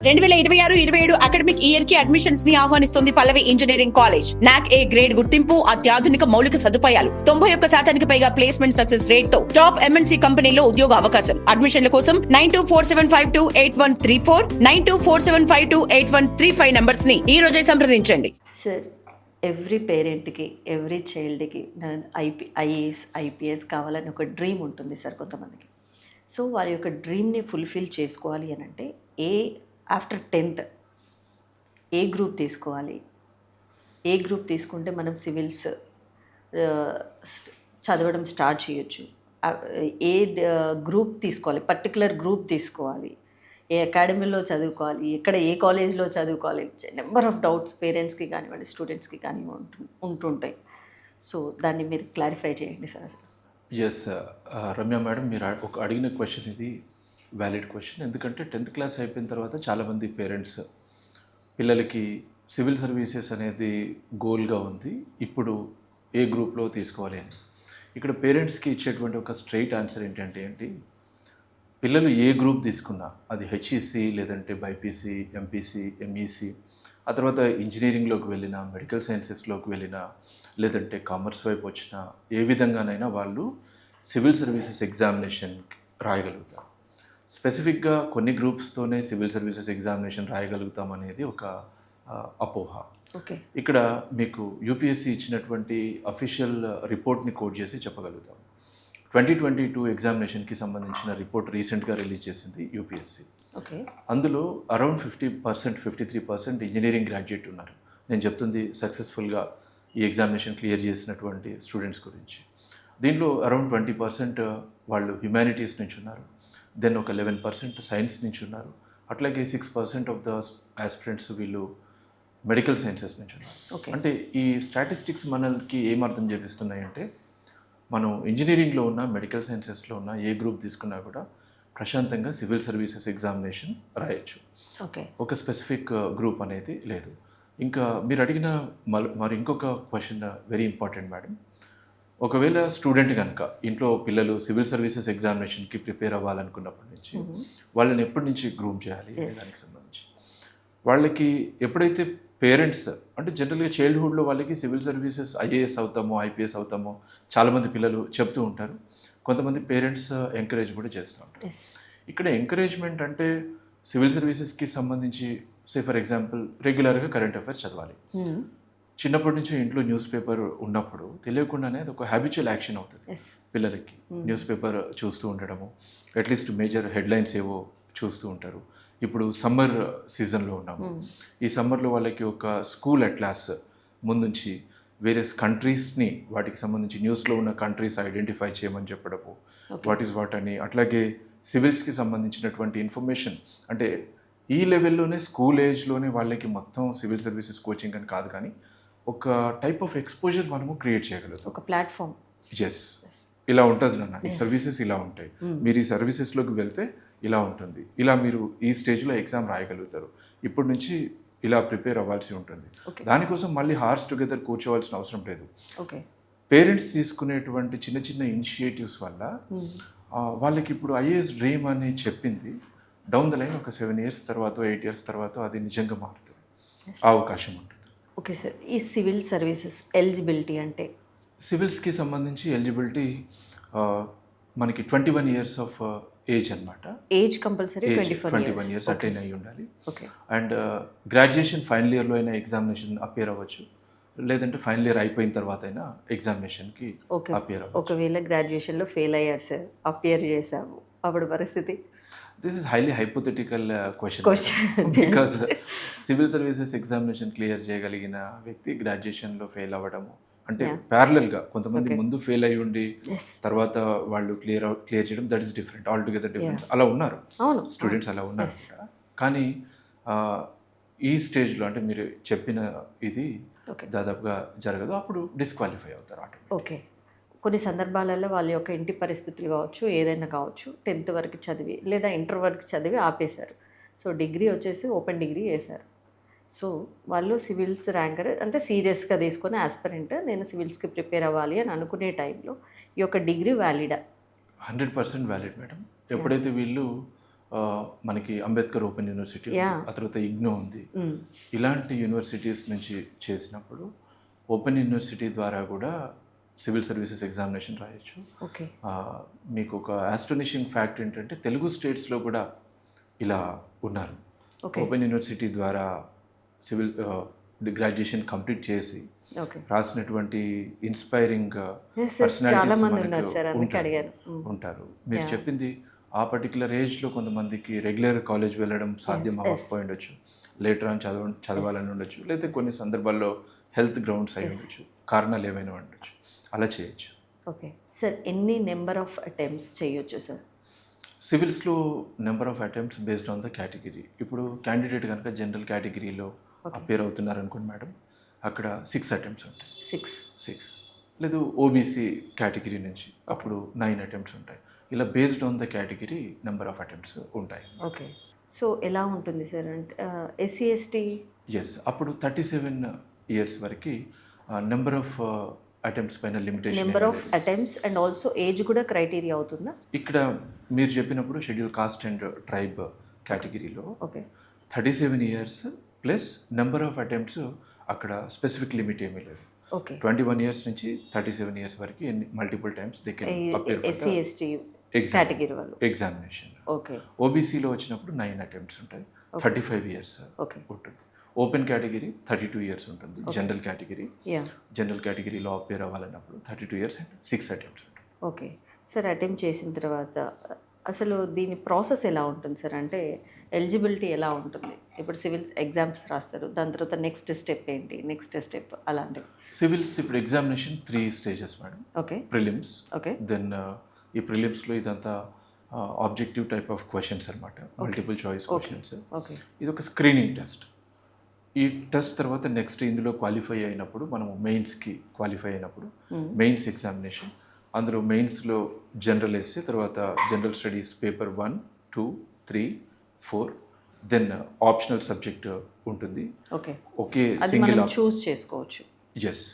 2026-27 academic year కి admissions ని ఆహ్వానిస్తుంది పల్లవి engineering college. నాక్ ఏ గ్రేడ్ గుర్తింపు, అత్యాధునిక మౌలిక సదుపాయాలు, 91% పైగా ప్లేస్మెంట్ సక్సెస్ రేట్ తో టాప్ ఎంఎన్సీ కంపెనీలో ఉద్యోగ అవకాశం. అడ్మిషన్ల కోసం 9247528134, 9247528135 నంబర్స్ ని ఈ రోజే సంప్రదించండి. సార్, ఎవ్రీ పేరెంట్కి, ఎవ్రీ చైల్డ్కి ఐఏఎస్ ఐపీఎస్ కావాలని ఒక డ్రీమ్ ఉంటుంది సార్ కొంతమందికి. సో వారి యొక్క డ్రీమ్ని ఫుల్ఫిల్ చేసుకోవాలి అని అంటే ఆఫ్టర్ 10th ఏ గ్రూప్ తీసుకోవాలి, ఏ గ్రూప్ తీసుకుంటే మనం సివిల్స్ చదవడం స్టార్ట్ చేయొచ్చు, ఏ గ్రూప్ తీసుకోవాలి, పర్టికులర్ గ్రూప్ తీసుకోవాలి, ఏ అకాడమీలో చదువుకోవాలి, ఎక్కడ ఏ కాలేజ్లో చదువుకోవాలి, నెంబర్ ఆఫ్ డౌట్స్ పేరెంట్స్కి కానివ్వండి స్టూడెంట్స్కి కానివ్వండి ఉంటుంటాయి. సో దాన్ని మీరు క్లారిఫై చేయండి సార్. అసలు ఎస్ రమ్య మేడం, మీరు అడిగిన క్వశ్చన్ ఇది వ్యాలిడ్ క్వశ్చన్. ఎందుకంటే 10th క్లాస్ అయిపోయిన తర్వాత చాలామంది పేరెంట్స్ పిల్లలకి సివిల్ సర్వీసెస్ అనేది గోల్గా ఉంది, ఇప్పుడు ఏ గ్రూప్లో తీసుకోవాలి అని. ఇక్కడ పేరెంట్స్కి ఇచ్చేటువంటి ఒక స్ట్రైట్ ఆన్సర్ ఏంటి, పిల్లలు ఏ గ్రూప్ తీసుకున్నా, అది హెచ్ఈసి లేదంటే బైపీసీ, ఎంపీసీ, ఎంఈసి, ఆ తర్వాత ఇంజనీరింగ్లోకి వెళ్ళినా, మెడికల్ సైన్సెస్లోకి వెళ్ళినా, లేదంటే కామర్స్ వైపు వచ్చినా, ఏ విధంగానైనా వాళ్ళు సివిల్ సర్వీసెస్ ఎగ్జామినేషన్ రాయగలుగుతారు. స్పెసిఫిక్గా కొన్ని గ్రూప్స్తోనే సివిల్ సర్వీసెస్ ఎగ్జామినేషన్ రాయగలుగుతాం అనేది ఒక అపోహ. ఇక్కడ మీకు యూపీఎస్సీ ఇచ్చినటువంటి అఫీషియల్ రిపోర్ట్ని కోట్ చేసి చెప్పగలుగుతాం. 2022 ఎగ్జామినేషన్కి సంబంధించిన రిపోర్ట్ రీసెంట్గా రిలీజ్ చేసింది యూపీఎస్సీ. అందులో అరౌండ్ 53% ఇంజనీరింగ్ గ్రాడ్యుయేట్ ఉన్నారు. నేను చెప్తుంది సక్సెస్ఫుల్గా ఈ ఎగ్జామినేషన్ క్లియర్ చేసినటువంటి స్టూడెంట్స్ గురించి. దీనిలో అరౌండ్ 20% వాళ్ళు హ్యుమానిటీస్ నుంచి ఉన్నారు, దెన్ ఒక 11% సైన్స్ నుంచి ఉన్నారు, అట్లాగే 6% ఆఫ్ ద ఆస్పిరెంట్స్ వీళ్ళు మెడికల్ సైన్సెస్ నుంచి ఉన్నారు. అంటే ఈ స్టాటిస్టిక్స్ మనకి ఏం అర్థం చేపిస్తున్నాయంటే, మనం ఇంజనీరింగ్లో ఉన్న, మెడికల్ సైన్సెస్లో ఉన్న ఏ గ్రూప్ తీసుకున్నా కూడా ప్రశాంతంగా సివిల్ సర్వీసెస్ ఎగ్జామినేషన్ రాయొచ్చు. ఒక స్పెసిఫిక్ గ్రూప్ అనేది లేదు. ఇంకా మీరు అడిగిన మరి ఇంకొక క్వశ్చన్ వెరీ ఇంపార్టెంట్ మేడం. ఒకవేళ స్టూడెంట్ కనుక ఇంట్లో పిల్లలు సివిల్ సర్వీసెస్ ఎగ్జామినేషన్కి ప్రిపేర్ అవ్వాలనుకున్నప్పటి నుంచి వాళ్ళని ఎప్పటి నుంచి గ్రూమ్ చేయాలి దానికి సంబంధించి, వాళ్ళకి ఎప్పుడైతే పేరెంట్స్ అంటే జనరల్గా చైల్డ్హుడ్లో వాళ్ళకి సివిల్ సర్వీసెస్ ఐఏఎస్ అవుతామో, ఐపీఎస్ అవుతామో చాలామంది పిల్లలు చెప్తూ ఉంటారు. కొంతమంది పేరెంట్స్ ఎంకరేజ్ కూడా చేస్తూ ఉంటారు. ఇక్కడ ఎంకరేజ్మెంట్ అంటే సివిల్ సర్వీసెస్కి సంబంధించి ఫర్ ఎగ్జాంపుల్ రెగ్యులర్గా కరెంట్ అఫైర్స్ చదవాలి. చిన్నప్పటి నుంచి ఇంట్లో న్యూస్ పేపర్ ఉన్నప్పుడు తెలియకుండానే అది ఒక హ్యాబిచువల్ యాక్షన్ అవుతుంది పిల్లలకి. న్యూస్ పేపర్ చూస్తూ ఉండడము, అట్లీస్ట్ మేజర్ హెడ్లైన్స్ ఏవో చూస్తూ ఉంటారు. ఇప్పుడు సమ్మర్ సీజన్లో ఉన్నాము. ఈ సమ్మర్లో వాళ్ళకి ఒక స్కూల్ అట్లాస్ ముందుంచి వేరియస్ కంట్రీస్ని, వాటికి సంబంధించి న్యూస్లో ఉన్న కంట్రీస్ ఐడెంటిఫై చేయమని చెప్పడము, వాట్ ఈస్ వాట్ అని. అట్లాగే సివిల్స్కి సంబంధించినటువంటి ఇన్ఫర్మేషన్ అంటే ఈ లెవెల్లోనే స్కూల్ ఏజ్లోనే వాళ్ళకి మొత్తం సివిల్ సర్వీసెస్ కోచింగ్ అని కాదు, కానీ ఒక టైప్ ఆఫ్ ఎక్స్పోజర్ మనము క్రియేట్ చేయగలుగుతాం, ఒక ప్లాట్ఫామ్. ఎస్, ఇలా ఉంటుంది నాన్న, ఈ సర్వీసెస్ ఇలా ఉంటాయి, మీరు ఈ సర్వీసెస్లోకి వెళ్తే ఇలా ఉంటుంది, ఇలా మీరు ఈ స్టేజ్లో ఎగ్జామ్ రాయగలుగుతారు, ఇప్పటి నుంచి ఇలా ప్రిపేర్ అవ్వాల్సి ఉంటుంది. దానికోసం మళ్ళీ హార్స్ టుగెదర్ కూర్చోవాల్సిన అవసరం లేదు. పేరెంట్స్ తీసుకునేటువంటి చిన్న చిన్న ఇనిషియేటివ్స్ వల్ల వాళ్ళకి ఇప్పుడు ఐఏఎస్ డ్రీమ్ అని చెప్పింది డౌన్ ద లైన్ ఒక 7 years తర్వాత, 8 years తర్వాత అది నిజంగా మారుతుంది, ఆ అవకాశం ఉంటుంది. ఓకే సార్, ఈ సివిల్ సర్వీసెస్ ఎలిజిబిలిటీ అంటే సివిల్స్కి సంబంధించి ఎలిజిబిలిటీ మనకి 21 years ఆఫ్ ఏజ్ అనమాట. ఏజ్ కంపల్సరీ 21 years అటైన్ అయ్యి ఉండాలి. అండ్ గ్రాడ్యుయేషన్ ఫైనల్ ఇయర్లో అయినా ఎగ్జామినేషన్ అపియర్ అవ్వచ్చు, లేదంటే ఫైనల్ ఇయర్ అయిపోయిన తర్వాత అయినా ఎగ్జామినేషన్కి అపియర్ అవ్వచ్చు. ఒకవేళ గ్రాడ్యుయేషన్లో ఫెయిల్ అయ్యారు సార్, అపియర్ చేసాము, అప్పుడు పరిస్థితి? This is highly hypothetical question. Because civil services examination clear చేయగలిగిన వ్యక్తి గ్రాడ్యుయేషన్లో ఫెయిల్ అవ్వడము అంటే ప్యారలల్గా కొంతమంది ముందు ఫెయిల్ అయ్యి ఉండి తర్వాత వాళ్ళు క్లియర్ చేయడం, that is different, all together different. అలా ఉన్నారు స్టూడెంట్స్, అలా ఉన్నారు. కానీ ఈ స్టేజ్లో అంటే మీరు చెప్పిన ఇది దాదాపుగా జరగదు, అప్పుడు డిస్క్వాలిఫై అవుతారు ఆటోమేటిక్గా. ఓకే, కొన్ని సందర్భాలలో వాళ్ళ యొక్క ఇంటి పరిస్థితులు కావచ్చు, ఏదైనా కావచ్చు, 10th వరకు చదివి లేదా ఇంటర్ వరకు చదివి ఆపేశారు. సో డిగ్రీ వచ్చేసి ఓపెన్ డిగ్రీ చేశారు. సో వాళ్ళు సివిల్స్ ర్యాంకర్ అంటే సీరియస్గా తీసుకొని ఆస్పిరెంట్, నేను సివిల్స్కి ప్రిపేర్ అవ్వాలి అని అనుకునే టైంలో ఈ యొక్క డిగ్రీ వ్యాలిడా? 100% valid madam. ఎప్పుడైతే వీళ్ళు మనకి అంబేద్కర్ ఓపెన్ యూనివర్సిటీ ఉంది, Yeah. ఆ తర్వాత ఇగ్నో ఉంది. ఇలాంటి యూనివర్సిటీస్ నుంచి చేసినప్పుడు ఓపెన్ యూనివర్సిటీ ద్వారా కూడా సివిల్ సర్వీసెస్ ఎగ్జామినేషన్ రాయొచ్చు. ఓకే. మీకు ఒక ఆస్టోనిషింగ్ ఫ్యాక్ట్ ఏంటంటే తెలుగు స్టేట్స్లో కూడా ఇలా ఉన్నారు. ఓకే. ఓపెన్ యూనివర్సిటీ ద్వారా సివిల్ గ్రాడ్యుయేషన్ కంప్లీట్ చేసి ఓకే. రాసినటువంటి ఇన్స్పైరింగ్ Yes, yes, చాలా మంది ఉన్నారు సార్, అందుకే అడిగారు. ఉంటారు. మీరు చెప్పింది ఆ పర్టికులర్ ఏజ్లో కొంతమందికి రెగ్యులర్ కాలేజ్ వెళ్ళడం సాధ్యం అవ్వకపోయి ఉండొచ్చు, లేటర్ ఆన్ చదవాలని ఉండొచ్చు, లేదా కొన్ని సందర్భాల్లో హెల్త్ గ్రౌండ్స్ అయి ఉండొచ్చు, కారణాలు ఏమైనా ఉండొచ్చు, అలా చేయొచ్చు. ఓకే సార్, ఎన్ని నెంబర్ ఆఫ్ అటెంప్ట్స్ చేయొచ్చు సార్? సివిల్స్లో number of attempts based on the category. ఇప్పుడు క్యాండిడేట్ కనుక జనరల్ కేటగిరీలో అపేర్ అవుతున్నారు అనుకోండి మేడం, అక్కడ 6 అటెంప్ట్స్ ఉంటాయి. 6 లేదు ఓబీసీ కేటగిరీ నుంచి అప్పుడు 9 అటెంప్ట్స్ ఉంటాయి. ఇలా based on the category number of attempts ఉంటాయి. ఓకే. సో ఎలా ఉంటుంది సార్ అంటే ఎస్సీ ఎస్టీ? ఎస్, అప్పుడు 37 ఇయర్స్ వరకు నెంబర్ ఆఫ్ అటెంప్ట్స్ పైన limitation. Number of attempts and also age కూడా క్రైటీరియా అవుతుందా? ఇక్కడ మీరు చెప్పినప్పుడు షెడ్యూల్ కాస్ట్ అండ్ ట్రైబ్ కేటగిరీలో okay. 37 years plus number of attempts అక్కడ స్పెసిఫిక్ లిమిట్ ఏమీ లేదు. ఓకే. 21 ఇయర్స్ నుంచి 37 ఇయర్స్ వరకు multiple times they can appear SC ST category వాళ్ళు ఎగ్జామినేషన్. ఓకే. ఓబీసీలో వచ్చినప్పుడు 9 అటెంప్ట్స్ ఉంటాయి, 35 ఇయర్స్ ఓకే. ఉంటుంది. ఓపెన్ కేటగిరీ 32 ఇయర్స్ ఉంటుంది. General category, yeah. జనరల్ కేటగిరీలో అపేర్ అవ్వాలన్నప్పుడు 32 ఇయర్స్ అండ్ 6 అటెంప్ట్స్ ఉంటుంది. ఓకే సార్, అటెంప్ట్ చేసిన తర్వాత అసలు దీని ప్రాసెస్ ఎలా ఉంటుంది సార్? అంటే ఎలిజిబిలిటీ ఎలా ఉంటుంది? ఇప్పుడు సివిల్ ఎగ్జామ్స్ రాస్తారు, దాని తర్వాత నెక్స్ట్ స్టెప్ ఏంటి, నెక్స్ట్ స్టెప్ అలాంటివి? సివిల్స్ ఇప్పుడు examination 3 stages madam. Okay. Prelims, okay. Then ఈ ప్రిలిమ్స్లో ఇదంతా ఆబ్జెక్టివ్ టైప్ ఆఫ్ క్వశ్చన్స్ అనమాట, మల్టిపుల్ చాయిస్ క్వశ్చన్స్. ఓకే. ఇది ఒక స్క్రీనింగ్ టెస్ట్. ఈ టెస్ట్ తర్వాత నెక్స్ట్ ఇందులో క్వాలిఫై అయినప్పుడు మనము మెయిన్స్కి క్వాలిఫై అయినప్పుడు మెయిన్స్ ఎగ్జామినేషన్, అందులో మెయిన్స్లో జనరల్ ఎస్సే, తర్వాత general studies paper 1, 2, 3, 4, then optional subject ఉంటుంది. ఓకే. ఒకే అది సింగిల్ మనం చూస్ చేసుకోవచ్చు. ఎస్,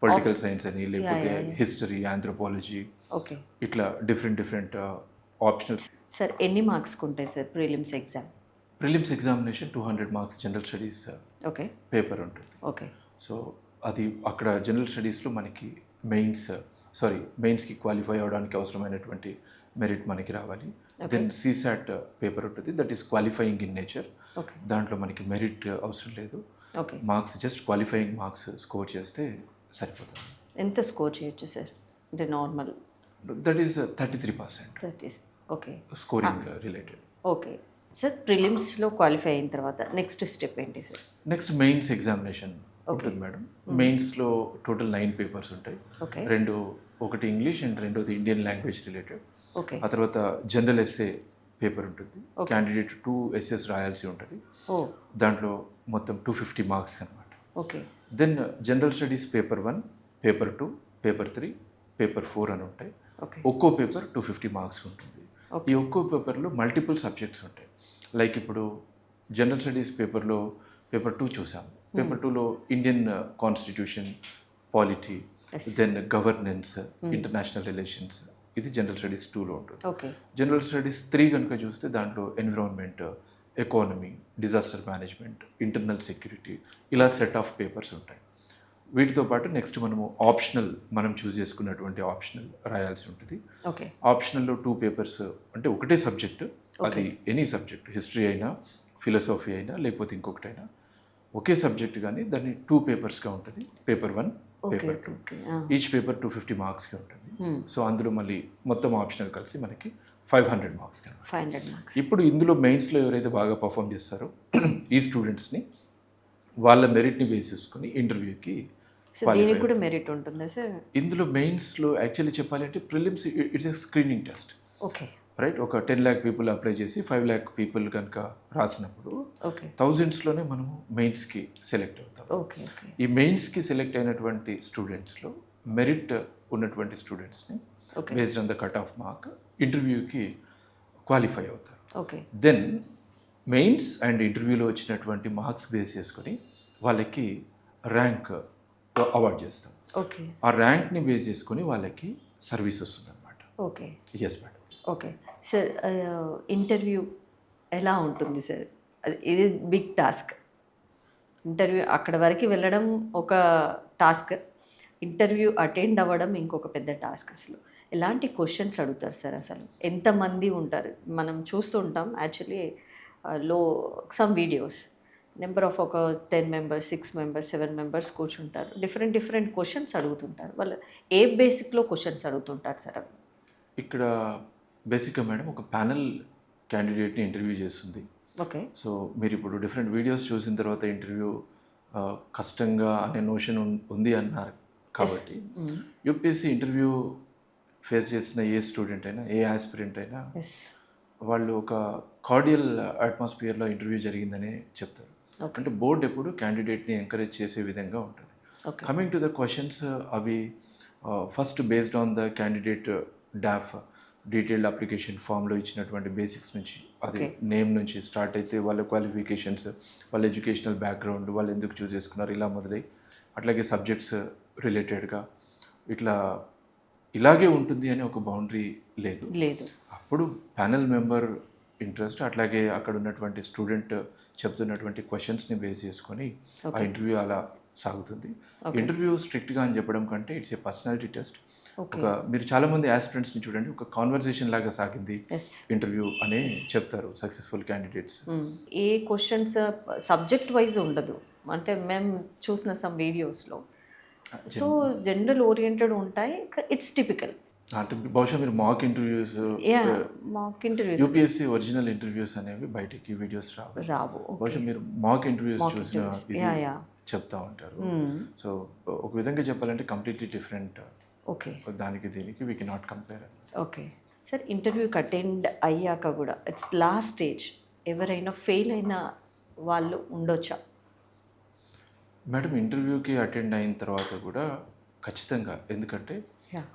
పొలిటికల్ సైన్స్ అని, లేకపోతే హిస్టరీ, ఆంథ్రోపాలజీ, ఓకే. ఇట్లా డిఫరెంట్ ఆప్షనల్స్. సార్ ఎన్ని మార్క్స్కి ఉంటాయి sir prelims exam? Prelims examination 200 marks general studies okay. Paper ఉంటుంది. ఓకే. సో అది అక్కడ జనరల్ స్టడీస్లో మనకి మెయిన్స్కి క్వాలిఫై అవ్వడానికి అవసరమైనటువంటి మెరిట్ మనకి రావాలి. దెన్ సీసాట్ పేపర్ ఉంటుంది, that is qualifying in nature. Okay. దాంట్లో మనకి మెరిట్ అవసరం లేదు, okay. Marks just qualifying marks score చేస్తే సరిపోతుంది. ఎంత స్కోర్ చేయొచ్చు సార్? అంటే normal that is 33% that is okay scoring related. Okay sir, ప్రిలిమ్స్లో క్వాలిఫై అయిన తర్వాత నెక్స్ట్ స్టెప్ ఏంటి సార్? నెక్స్ట్ మెయిన్స్ ఎగ్జామినేషన్ ఉంటుంది మేడం. మెయిన్స్లో టోటల్ 9 పేపర్స్ ఉంటాయి. ఓకే. ఒకటి ఇంగ్లీష్ అండ్ రెండోది ఇండియన్ లాంగ్వేజ్ రిలేటెడ్. ఓకే. ఆ తర్వాత జనరల్ ఎస్సే పేపర్ ఉంటుంది. క్యాండిడేట్ 2 essays రాయాల్సి ఉంటుంది. ఓ, దాంట్లో మొత్తం 250 మార్క్స్ అనమాట. Okay. Then general studies paper 1, paper 2, paper 3, paper 4 అని ఉంటాయి. ఓకే. ఒక్కో పేపర్ 250 మార్క్స్ ఉంటుంది. ఈ ఒక్కో పేపర్లో మల్టిపుల్ సబ్జెక్ట్స్ ఉంటాయి. లైక్ ఇప్పుడు జనరల్ స్టడీస్ పేపర్లో పేపర్ 2 చూసాము. పేపర్ 2లో Indian constitution, polity, then governance, international relations, ఇది జనరల్ స్టడీస్ 2లో ఉంటుంది. ఓకే. జనరల్ స్టడీస్ 3 కనుక చూస్తే దాంట్లో environment, economy, disaster management, internal security, ఇలా సెట్ ఆఫ్ పేపర్స్ ఉంటాయి. వీటితో పాటు నెక్స్ట్ మనం చూస్ చేసుకున్నటువంటి ఆప్షనల్ రాయాల్సి ఉంటుంది. ఓకే. ఆప్షనల్లో 2 పేపర్స్ అంటే ఒకటే సబ్జెక్ట్, అది ఎనీ సబ్జెక్ట్, హిస్టరీ అయినా, ఫిలసాఫీ అయినా, లేకపోతే ఇంకొకటైనా ఒకే సబ్జెక్ట్, కానీ దాన్ని 2 పేపర్స్గా ఉంటుంది. పేపర్ 1, పేపర్ 2, ఈచ్ పేపర్ 250 మార్క్స్కి ఉంటుంది. సో అందులో మళ్ళీ మొత్తం ఆప్షనల్ కలిసి మనకి 500 మార్క్స్. 500 మార్క్స్. ఇప్పుడు ఇందులో మెయిన్స్లో ఎవరైతే బాగా పర్ఫామ్ చేస్తారో ఈ స్టూడెంట్స్ని వాళ్ళ మెరిట్ని బేస్ చేసుకుని ఇంటర్వ్యూకి దీనికి కూడా మెరిట్ ఉంటుందా సార్? ఇందులో మెయిన్స్లో యాక్చువల్లీ చెప్పాలంటే prelims it's a screening test. Okay. Right, ఒక 10 lakh పీపుల్ అప్లై చేసి 5 lakh పీపుల్ కనుక రాసినప్పుడు ఓకే. థౌజండ్స్లోనే మనము మెయిన్స్కి సెలెక్ట్ అవుతాం. ఓకే. ఓకే. ఈ మెయిన్స్కి సెలెక్ట్ అయినటువంటి స్టూడెంట్స్లో మెరిట్ ఉన్నటువంటి స్టూడెంట్స్ని based on the cut off mark ఇంటర్వ్యూకి క్వాలిఫై అవుతారు. ఓకే. దెన్ మెయిన్స్ అండ్ ఇంటర్వ్యూలో వచ్చినటువంటి మార్క్స్ బేస్ చేసుకొని వాళ్ళకి ర్యాంక్ అవార్డ్ చేస్తాం. ఓకే. ఆ ర్యాంక్ని బేస్ చేసుకొని వాళ్ళకి సర్వీస్ వస్తుంది అనమాట. Okay. Yes madam. Okay sir, interview ఎలా ఉంటుంది సార్? ఇది బిగ్ టాస్క్. ఇంటర్వ్యూ అక్కడ వరకు వెళ్ళడం ఒక టాస్క్. ఇంటర్వ్యూ అటెండ్ అవ్వడం ఇంకొక పెద్ద టాస్క్ అసలు. ఎలాంటి క్వశ్చన్స్ అడుగుతారు సార్ అసలు? ఎంతమంది ఉంటారు? మనం చూస్తూ ఉంటాం యాక్చువల్లీ లో సమ్ వీడియోస్. నెంబర్ ఆఫ్ ఒక 10 మెంబర్స్, 6 మెంబర్స్, 7 మెంబర్స్ కూర్చుంటారు. డిఫరెంట్ క్వశ్చన్స్ అడుగుతుంటారు. వాళ్ళు ఏ బేసిక్లో క్వశ్చన్స్ అడుగుతుంటారు సార్ అవి? ఇక్కడ బేసిక్గా మేడం ఒక ప్యానెల్ క్యాండిడేట్ని ఇంటర్వ్యూ చేస్తుంది. ఓకే. సో మీరు ఇప్పుడు డిఫరెంట్ వీడియోస్ చూసిన తర్వాత ఇంటర్వ్యూ కష్టంగా అనే నోషన్ ఉంది అన్నారు కాబట్టి యూపీఎస్సీ ఇంటర్వ్యూ ఫేస్ చేసిన ఏ స్టూడెంట్ అయినా ఏ ఆస్పిరెంట్ అయినా ఎస్. వాళ్ళు ఒక కార్డియల్ అట్మాస్ఫియర్లో ఇంటర్వ్యూ జరిగిందనే చెప్తారు. అంటే బోర్డు ఎప్పుడు క్యాండిడేట్ని ఎంకరేజ్ చేసే విధంగా ఉంటుంది. Okay. Coming to the questions, అవి first based on the candidate DAF detailed application ఫామ్లో ఇచ్చినటువంటి బేసిక్స్ నుంచి, అది నేమ్ నుంచి స్టార్ట్ అయితే వాళ్ళ క్వాలిఫికేషన్స్, వాళ్ళ ఎడ్యుకేషనల్ బ్యాక్గ్రౌండ్, వాళ్ళు ఎందుకు చూస్ చేసుకున్నారు, ఇలా మొదలై అట్లాగే సబ్జెక్ట్స్ రిలేటెడ్గా ఇలాగే ఉంటుంది అని ఒక బౌండరీ లేదు. అప్పుడు ప్యానెల్ మెంబర్ ఇంట్రెస్ట్, అట్లాగే అక్కడ ఉన్నటువంటి స్టూడెంట్ చెప్తున్నటువంటి క్వశ్చన్స్ని బేస్ చేసుకొని ఆ ఇంటర్వ్యూ అలా సాగుతుంది. ఇంటర్వ్యూ స్ట్రిక్ట్గా అని చెప్పడం కంటే ఇట్స్ ఏ పర్సనాలిటీ టెస్ట్. ఒక మీరు చాలామంది ఆస్పిరెంట్స్ని చూడండి, ఒక కాన్వర్సేషన్ లాగా సాగింది ఇంటర్వ్యూ అనే చెప్తారు సక్సెస్ఫుల్ క్యాండిడేట్స్. ఏ క్వశ్చన్స్ సబ్జెక్ట్ వైజ్ ఉండదు. అంటే మేము చూసిన సమ్ వీడియోస్లో సో జనరల్ ఓరియంటెడ్ ఉంటాయి. It's typical. అంటే బహుశా మీరు mock interviews, UPSC original interviews అనేవి బయటికి వీడియోస్ రావు. బహుశా మీరు మాక్ ఇంటర్వ్యూస్ చూసిన చెప్తా ఉంటారు. సో ఒక విధంగా చెప్పాలంటే కంప్లీట్లీ డిఫరెంట్. ఓకే. దానికి దీనికి we cannot compare. Okay sir, ఇంటర్వ్యూకి అటెండ్ అయ్యాక కూడా ఇట్స్ లాస్ట్ స్టేజ్, ఎవరైనా ఫెయిల్ అయిన వాళ్ళు ఉండొచ్చా? మేడం, ఇంటర్వ్యూకి అటెండ్ అయిన తర్వాత కూడా ఖచ్చితంగా, ఎందుకంటే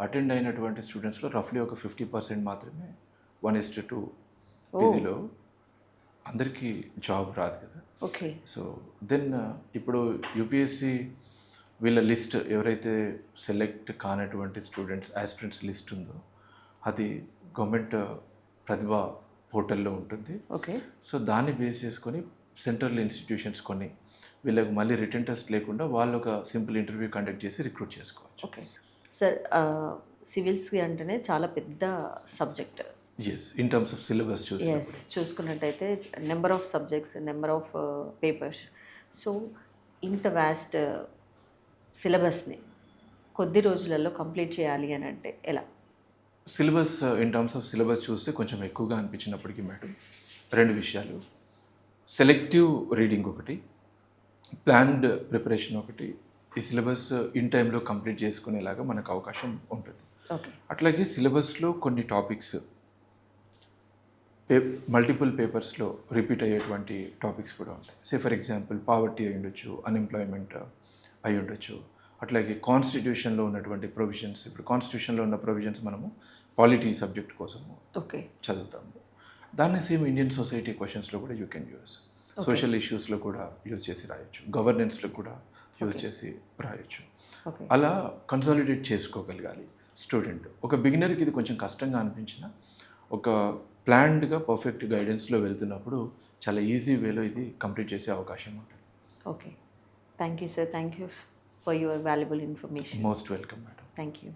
అటెండ్ అయినటువంటి స్టూడెంట్స్లో రఫ్లీ ఒక 50% మాత్రమే 1:2 ఇదిలో అందరికీ జాబ్ రాదు కదా. ఓకే. సో దెన్ ఇప్పుడు యూపీఎస్సీ వీళ్ళ లిస్ట్, ఎవరైతే సెలెక్ట్ కానటువంటి స్టూడెంట్స్ ఆస్పిరెంట్స్ లిస్ట్ ఉందో అది గవర్నమెంట్ ప్రతిభ పోర్టల్లో ఉంటుంది. ఓకే. సో దాన్ని బేస్ చేసుకొని సెంట్రల్ ఇన్స్టిట్యూషన్స్ కొన్ని వీళ్ళకి మళ్ళీ రిటర్న్ టెస్ట్ లేకుండా వాళ్ళు ఒక సింపుల్ ఇంటర్వ్యూ కండక్ట్ చేసి రిక్రూట్ చేసుకోవచ్చు. ఓకే సార్, సివిల్స్కి అంటేనే చాలా పెద్ద subject. Yes, in terms of syllabus చూసుకున్నట్టయితే number of subjects, number of papers. So ఇంత వ్యాస్ట్ సిలబస్ని కొద్ది రోజులలో కంప్లీట్ చేయాలి అని అంటే ఎలా? Syllabus, in terms of syllabus చూస్తే కొంచెం ఎక్కువగా అనిపించినప్పటికీ మేడం, 2 విషయాలు. సెలెక్టివ్ రీడింగ్ ఒకటి, ప్లాన్డ్ ప్రిపరేషన్ ఒకటి. ఈ సిలబస్ ఇన్ టైంలో కంప్లీట్ చేసుకునేలాగా మనకు అవకాశం ఉంటుంది. ఓకే. అట్లాగే సిలబస్లో కొన్ని టాపిక్స్ మల్టిపుల్ పేపర్స్లో రిపీట్ అయ్యేటువంటి టాపిక్స్ కూడా ఉంటాయి. సే ఫర్ ఎగ్జాంపుల్ పావర్టీ అయి ఉండొచ్చు, అన్ఎంప్లాయ్మెంట్ అయి ఉండొచ్చు. అట్లాగే కాన్స్టిట్యూషన్లో ఉన్నటువంటి ప్రొవిజన్స్, ఇప్పుడు కాన్స్టిట్యూషన్లో ఉన్న ప్రొవిజన్స్ మనము పాలిటీ సబ్జెక్ట్ కోసము చదువుతాము. దాన్ని సేమ్ ఇండియన్ సొసైటీ క్వశ్చన్స్లో కూడా యూ కెన్ యూస్, సోషల్ ఇష్యూస్లో కూడా యూజ్ చేసి రాయొచ్చు, గవర్నెన్స్లో కూడా యూజ్ చేసి రాయొచ్చు. అలా కన్సాలిడేట్ చేసుకోగలగాలి స్టూడెంట్. ఒక బిగినర్కి ఇది కొంచెం కష్టంగా అనిపించిన, ఒక ప్లాన్డ్గా పర్ఫెక్ట్ గైడెన్స్లో వెళ్తున్నప్పుడు చాలా ఈజీ వేలో ఇది కంప్లీట్ చేసే అవకాశం ఉంటుంది. Okay, thank you sir, thank you for your valuable information. Most welcome madam. Thank you.